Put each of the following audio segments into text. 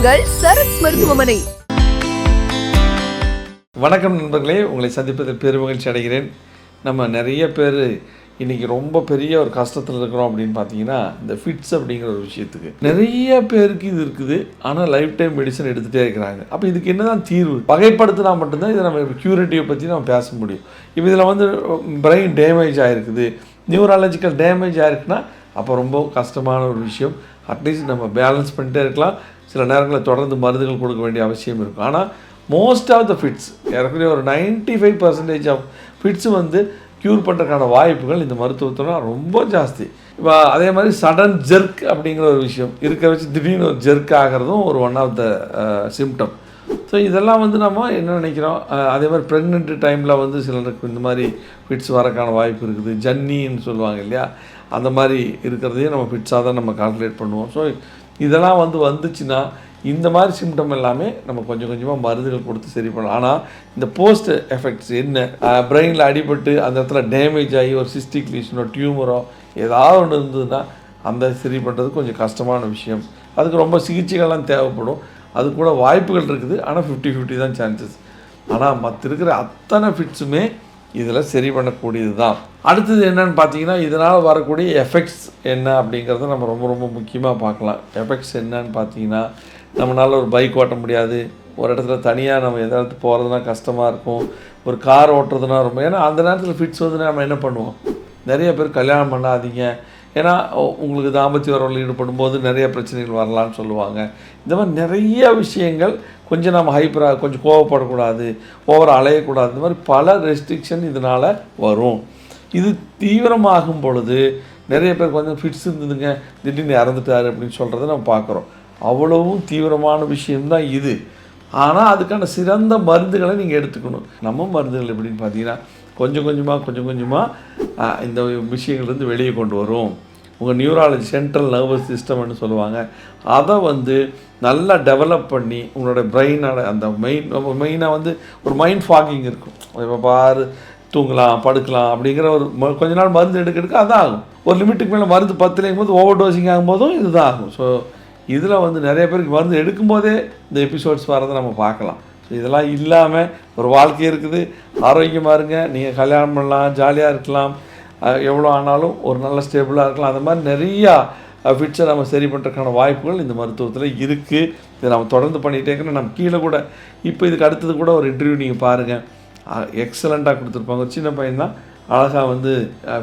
உங்கள் சரண்ஸ் மருத்துவமனை. வணக்கம் நண்பர்களே, உங்களை சந்திப்பதில் பெருமகிழ்ச்சி அடைகிறேன். நம்ம நிறைய பேர் இன்றைக்கி ரொம்ப பெரிய ஒரு கஷ்டத்தில் இருக்கிறோம் அப்படின்னு பார்த்தீங்கன்னா, இந்த ஃபிட்ஸ் அப்படிங்கிற ஒரு விஷயத்துக்கு நிறைய பேருக்கு இது இருக்குது. ஆனால் லைஃப் டைம் மெடிசன் எடுத்துகிட்டே இருக்கிறாங்க. அப்போ இதுக்கு என்ன தான் தீர்வு? வகைப்படுத்தினா மட்டும்தான் இதை நம்ம க்யூரேட்டிவை பற்றி நம்ம பேச முடியும். இப்போ இதில் வந்து பிரெயின் டேமேஜ் ஆகிருக்குது, நியூராலஜிக்கல் டேமேஜ் ஆகிருக்குன்னா அப்போ ரொம்ப கஷ்டமான ஒரு விஷயம். அட்லீஸ்ட் நம்ம பேலன்ஸ் பண்ணிட்டே இருக்கலாம். சில நேரங்களில் தொடர்ந்து மருந்துகள் கொடுக்க வேண்டிய அவசியம் இருக்கும். ஆனால் மோஸ்ட் ஆஃப் த ஃபிட்ஸ், ஏற்கனவே ஒரு 95% ஆஃப் ஃபிட்ஸ் வந்து க்யூர் பண்ணுறதுக்கான வாய்ப்புகள் இந்த மருத்துவத்தில் ரொம்ப ஜாஸ்தி. இப்போ அதே மாதிரி சடன் ஜெர்க் அப்படிங்கிற ஒரு விஷயம் இருக்கிற வச்சு திடீர்னு ஒரு ஜெர்க் ஆகிறதும் ஒரு one of the symptom. So இதெல்லாம் வந்து நம்ம என்ன நினைக்கிறோம், அதே மாதிரி ப்ரெக்னென்ட் டைமில் வந்து சிலருக்கு இந்த மாதிரி ஃபிட்ஸ் வரக்கான வாய்ப்பு இருக்குது. ஜன்னின்னு சொல்லுவாங்க இல்லையா, அந்த மாதிரி இருக்கிறதையும் நம்ம ஃபிட்ஸாக தான் நம்ம கால்குலேட் பண்ணுவோம். ஸோ இதெல்லாம் வந்துச்சுன்னா இந்த மாதிரி சிம்டம் எல்லாமே நம்ம கொஞ்சம் கொஞ்சமாக மருந்துகள் கொடுத்து சரி பண்ணலாம். ஆனால் இந்த போஸ்ட் எஃபெக்ட்ஸ் என்ன, பிரெயினில் அடிபட்டு அந்த இடத்துல டேமேஜ் ஆகி ஒரு சிஸ்டிக் லீஷனோ டியூமரோ ஏதாவது ஒன்று இருந்ததுன்னா அந்த சரி பண்ணுறது கொஞ்சம் கஷ்டமான விஷயம். அதுக்கு ரொம்ப சிகிச்சைகள்லாம் தேவைப்படும். அது கூட வாய்ப்புகள் இருக்குது. ஆனால் 50-50 தான் சான்சஸ். ஆனால் மற்ற இருக்கிற அத்தனை ஃபிட்ஸுமே இதில் சரி பண்ணக்கூடியது தான். அடுத்தது என்னன்னு பார்த்தீங்கன்னா, இதனால் வரக்கூடிய எஃபெக்ட்ஸ் என்ன அப்படிங்கிறத நம்ம ரொம்ப ரொம்ப முக்கியமாக பார்க்கலாம். எஃபெக்ட்ஸ் என்னன்னு பார்த்தீங்கன்னா, நம்மளால் ஒரு பைக் ஓட்ட முடியாது, ஒரு இடத்துல தனியாக நம்ம எந்த இடத்துக்கு போகிறதுனா கஷ்டமாக இருக்கும், ஒரு கார் ஓட்டுறதுனா ரொம்ப, ஏன்னா அந்த நேரத்தில் ஃபிட்ஸ் வந்து நம்ம என்ன பண்ணுவோம், நிறைய பேர் கல்யாணம் பண்ணாதீங்க, ஏன்னா உங்களுக்கு தாம்பத்திய உறவில் ஈடுபடும் போது நிறைய பிரச்சனைகள் வரலான்னு சொல்லுவாங்க. இந்த மாதிரி நிறைய விஷயங்கள், கொஞ்சம் நம்ம ஹைப்பராக கொஞ்சம் கோவப்படக்கூடாது, ஓவர் அலையக்கூடாது, இந்த மாதிரி பல ரெஸ்ட்ரிக்ஷன் இதனால் வரும். இது தீவிரமாகும் பொழுது நிறைய பேருக்கு வந்து ஃபிட்ஸ் இருந்ததுங்க திடீர்னு இறந்துட்டார் அப்படின்னு சொல்கிறத நம்ம பார்க்குறோம். அவ்வளவும் தீவிரமான விஷயம்தான் இது. ஆனால் அதுக்கான சிறந்த மருந்துகளை நீங்கள் எடுத்துக்கணும். நம்ம மருந்துகள் எப்படின்னு பார்த்தீங்கன்னா, கொஞ்சம் கொஞ்சமாக இந்த விஷயங்கள்லேருந்து வெளியே கொண்டு வரும். உங்கள் நியூராலஜி, சென்ட்ரல் நர்வஸ் சிஸ்டம்னு சொல்லுவாங்க, அதை வந்து நல்லா டெவலப் பண்ணி உங்களோட பிரெயினோட அந்த மெயினாக வந்து ஒரு மைண்ட் ஃபாகிங் இருக்கும். இப்போ பாரு தூங்கலாம் படுக்கலாம் அப்படிங்கிற ஒரு கொஞ்ச நாள் மருந்து எடுக்க அதான் ஆகும். ஒரு லிமிட்டுக்கு மேலே மருந்து 10 போது ஓவர் டோசிங் ஆகும்போதும் இதுதான் ஆகும். ஸோ இதில் வந்து நிறைய பேருக்கு மருந்து எடுக்கும்போதே இந்த எபிசோட்ஸ் வரதை நம்ம பார்க்கலாம். ஸோ இதெல்லாம் இல்லாமல் ஒரு வாழ்க்கை இருக்குது, ஆரோக்கியமாக இருங்க, நீங்கள் கல்யாணம் பண்ணலாம், ஜாலியாக இருக்கலாம், எவ்வளோ ஆனாலும் ஒரு நல்ல ஸ்டேபிளாக இருக்கலாம். அந்த மாதிரி நிறையா ஃபிட்ஸை நம்ம சரி பண்ணுறதுக்கான வாய்ப்புகள் இந்த மருத்துவத்தில் இருக்குது. இதை நம்ம தொடர்ந்து பண்ணிகிட்டே இருக்கணும். நம்ம கீழே கூட இப்போ இதுக்கு அடுத்தது கூட ஒரு இன்டர்வியூ நீங்கள் பாருங்கள், எக்ஸலண்ட்டாக கொடுத்துருப்பாங்க. சின்ன பையன்தான் அழகாக வந்து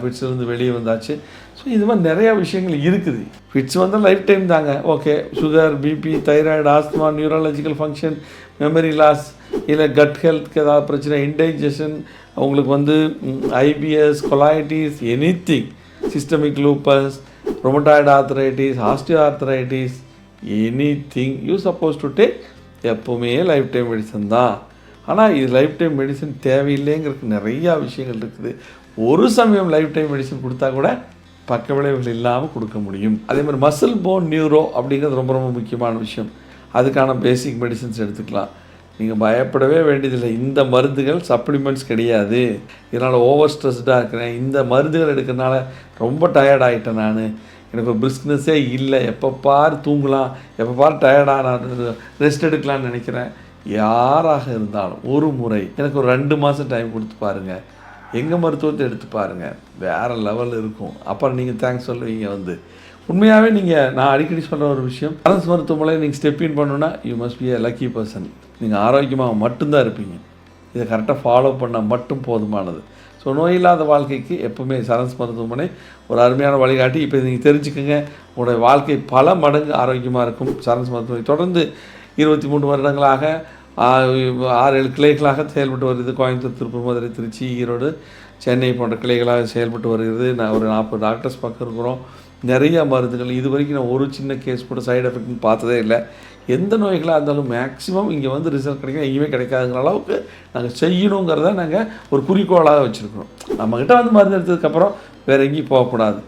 ஃபிட்ஸ்லேருந்து வெளியே வந்தாச்சு. ஸோ இது மாதிரி நிறையா விஷயங்கள் இருக்குது. ஃபிட்ஸ் வந்து லைஃப் டைம் தாங்க. Okay, sugar, BP, thyroid, asthma, neurological function, memory loss, இல்லை கட் ஹெல்த்துக்கு ஏதாவது பிரச்சனை, இன்டைஜஷன், உங்களுக்கு வந்து IBS, colitis, anything, systemic lupus, rheumatoid arthritis, osteo arthritis, anything you suppose to take, எப்போவுமே லைஃப் டைம் மெடிசன் தான். ஆனால் இது லைஃப் டைம் மெடிசன் தேவையில்லைங்கிறதுக்கு நிறையா விஷயங்கள் இருக்குது. ஒரு சமயம் லைஃப் டைம் மெடிசன் கொடுத்தா கூட பக்க விளைவுகள் இல்லாமல் கொடுக்க முடியும். அதே மாதிரி மசில் போன் நியூரோ அப்படிங்கிறது ரொம்ப ரொம்ப முக்கியமான விஷயம். அதுக்கான பேசிக் மெடிசன்ஸ் எடுத்துக்கலாம். நீங்கள் பயப்படவே வேண்டியதில்லை. இந்த மருந்துகள் சப்ளிமெண்ட்ஸ் கிடையாது. இதனால் ஓவர் ஸ்ட்ரெஸ்டாக இருக்கிறேன், இந்த மருந்துகள் எடுக்கிறதுனால ரொம்ப டயர்ட் ஆகிட்டேன், நான் எனக்கு ஒரு பிரிஸ்க்னஸே இல்லை, எப்போ பார் தூங்கலாம், எப்போ பார் டயர்டாக நான் ரெஸ்ட் எடுக்கலான்னு நினைக்கிறேன். யாராக இருந்தாலும் ஒரு முறை எனக்கு ஒரு 2 மாதம் டைம் கொடுத்து பாருங்கள், எங்கள் மருத்துவத்தை எடுத்து பாருங்கள், வேறு லெவலில் இருக்கும். அப்புறம் நீங்கள் தேங்க்ஸ் சொல்லுவீங்க. வந்து உண்மையாகவே நீங்கள், நான் அடிக்கடி சொல்கிற ஒரு விஷயம், அரசு மருத்துவமனை நீங்கள் ஸ்டெப் இன் பண்ணணுன்னா you must be a lucky person. நீங்கள் ஆரோக்கியமாக மட்டும்தான் இருப்பீங்க. இதை கரெக்டாக ஃபாலோ பண்ணால் மட்டும் போதுமானது. ஸோ நோயில்லாத வாழ்க்கைக்கு எப்போவுமே சரண்ஸ் மருத்துவமனை ஒரு அருமையான வழிகாட்டி. இப்போ நீங்கள் தெரிஞ்சுக்கோங்க, உங்களுடைய வாழ்க்கை பல மடங்கு ஆரோக்கியமாக இருக்கும். சரண்ஸ் மருத்துவமனை தொடர்ந்து 23 வருடங்களாக 6-7 கிளைகளாக செயல்பட்டு வருகிறது. கோயம்புத்தூர், திருப்பூர், மதுரை, திருச்சி, ஈரோடு, சென்னை போன்ற கிளைகளாக செயல்பட்டு வருகிறது. நான் ஒரு 40 டாக்டர்ஸ் பக்கம் இருக்கிறோம். நிறைய மருந்துகள், இது வரைக்கும் நான் ஒரு சின்ன கேஸ் கூட சைடு எஃபெக்ட்னு பார்த்ததே இல்லை. எந்த நோய்களாக இருந்தாலும் மேக்ஸிமம் இங்கே வந்து ரிசல்ட் கிடைக்கும், எங்கேயுமே கிடைக்காதுங்கிற அளவுக்கு நாங்கள் செய்யணுங்கிறத நாங்கள் ஒரு குறிக்கோளாக வச்சுருக்கிறோம். நம்மக்கிட்ட வந்து மருந்து எடுத்ததுக்கப்புறம் வேறு எங்கேயும் போகக்கூடாது,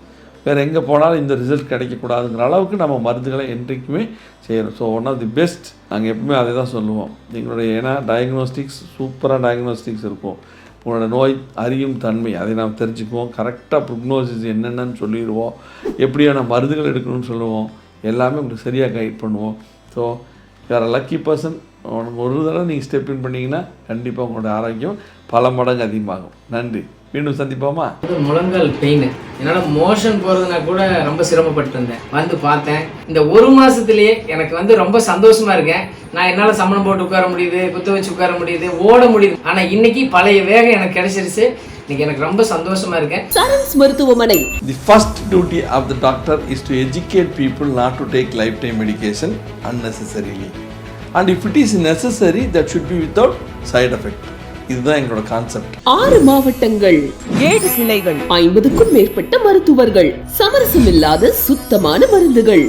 வேறு எங்கே போனாலும் இந்த ரிசல்ட் கிடைக்கக்கூடாதுங்கிற அளவுக்கு நம்ம மருந்துகளை என்றைக்குமே செய்யணும். So one of the best, நாங்கள் எப்பவுமே அதை தான் சொல்லுவோம். எங்களுடைய ஏன்னா டயக்னோஸ்டிக்ஸ் சூப்பராக டயக்னோஸ்டிக்ஸ் இருக்கும். உங்களோட நோய் அறியும் தன்மை அதை நாம் தெரிஞ்சுக்குவோம். கரெக்டாக ப்ரோக்னோசிஸ் என்னென்னு சொல்லிடுவோம். எப்படியான மருந்துகள் எடுக்கணும்னு சொல்லுவோம். எல்லாமே உங்களுக்கு சரியாக கைட் பண்ணுவோம். ஸோ வேறு லக்கி பர்சன். ஒரு தடவை நீங்கள் ஸ்டெப் இன் பண்ணிங்கன்னா கண்டிப்பாக உங்களோட ஆரோக்கியம் பல மடங்கு அதிகமாகும். நன்றி, மீண்டும் சந்திப்போமா. முழங்கால் பெயின், என்னால் மோஷன் போகிறதுனா கூட ரொம்ப சிரமப்பட்டு இருந்தேன். வந்து பார்த்தேன், இந்த ஒரு மாதத்துலேயே எனக்கு ரொம்ப சந்தோஷமாக இருக்கேன். நான் என்னால் சமணம் போட்டு உட்கார முடியுது, குத்த வச்சு உட்கார முடியுது, ஓட முடியுது. ஆனால் இன்னைக்கு பழைய வேகம் எனக்கு கிடைச்சிருச்சு. இன்னைக்கு எனக்கு ரொம்ப சந்தோஷமா இருக்கேன். சரண்ஸ் மருத்துவமனை. The first duty of the doctor is to educate people not to take lifetime medication unnecessarily. And if it is necessary, that should be without side effect. இதுதான் எங்களோட கான்செப்ட். 6 மாவட்டங்கள், 7 கிளைகள், 50க்கும் மேற்பட்ட மருத்துவர்கள், சமரசமில்லாத சுத்தமான மருந்துகள்,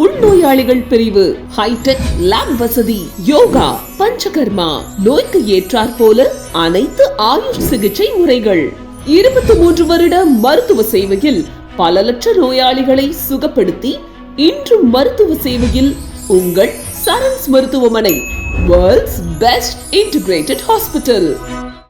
உள்நோயாளிகள் பிரிவு, ஹைடெக் லேப் வசதி, யோகா, பஞ்சகர்மா, நோய்க்கு ஏற்றாற் போல அனைத்து ஆயுஷ் சிகிச்சை முறைகள், 23 வருட மருத்துவ சேவையில் பல லட்ச நோயாளிகளை சுகப்படுத்தி இன்றும் மருத்துவ சேவையில் உங்கள் சரண்ஸ் மருத்துவமனை, வேர்ல்ட்ஸ் பெஸ்ட் இன்டிகிரேட்டட் ஹாஸ்பிட்டல்.